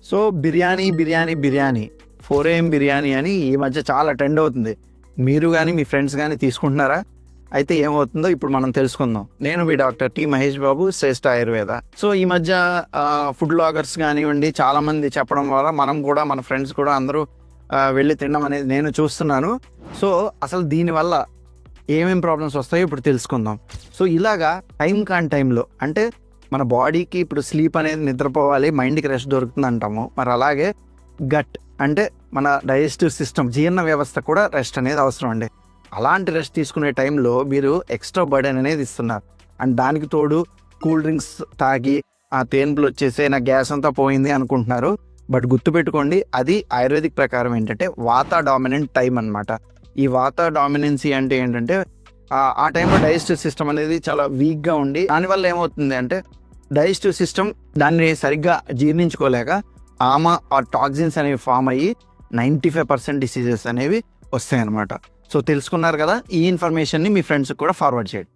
So biryani biryani biryani 4 AM biryani అని ఈ మధ్య చాలా ట్రెండ్ అవుతుంది. మీరు కానీ మీ ఫ్రెండ్స్ కానీ తీసుకుంటున్నారా? అయితే ఏమవుతుందో ఇప్పుడు మనం తెలుసుకుందాం. నేను మీ డాక్టర్ టి మహేష్ బాబు, శ్రేష్ఠ ఆయుర్వేద. సో ఈ మధ్య ఫుడ్ బ్లాగర్స్ కానివ్వండి చాలామంది చెప్పడం వల్ల మనం కూడా మన ఫ్రెండ్స్ కూడా అందరూ వెళ్ళి తినడం అనేది నేను చూస్తున్నాను. సో అసలు దీనివల్ల ఏమేమి ప్రాబ్లమ్స్ వస్తాయో ఇప్పుడు తెలుసుకుందాం. సో ఇలాగా టైం కాని టైంలో, అంటే మన బాడీకి ఇప్పుడు స్లీప్ అనేది నిద్రపోవాలి, మైండ్కి రెస్ట్ దొరుకుతుంది అంటాము. మరి అలాగే గట్ అంటే మన డైజెస్టివ్ సిస్టమ్, జీర్ణ వ్యవస్థ కూడా రెస్ట్ అనేది అవసరం అండి. అలాంటి రెస్ట్ తీసుకునే టైంలో మీరు ఎక్స్ట్రా బర్డెన్ అనేది ఇస్తున్నారు. అండ్ దానికి తోడు కూల్ డ్రింక్స్ తాగి ఆ తేన్పులు వచ్చేసి నా గ్యాస్ అంతా పోయింది అనుకుంటున్నారు. బట్ గుర్తుపెట్టుకోండి, అది ఆయుర్వేదిక్ ప్రకారం ఏంటంటే వాత డామినెంట్ టైం అనమాట. ఈ వాత డామినెన్సీ అంటే ఏంటంటే ఆ టైంలో డైజెస్టివ్ సిస్టమ్ అనేది చాలా వీక్గా ఉండి దానివల్ల ఏమవుతుంది అంటే డైజెస్టివ్ సిస్టమ్ దాన్ని సరిగ్గా జీర్ణించుకోలేక ఆ టాక్సిన్స్ అనేవి ఫామ్ అయ్యి 95% డిసీజెస్ అనేవి వస్తాయి అన్నమాట. సో తెలుసుకున్నారు కదా, ఈ ఇన్ఫర్మేషన్ని మీ ఫ్రెండ్స్కి కూడా ఫార్వర్డ్ చేయండి.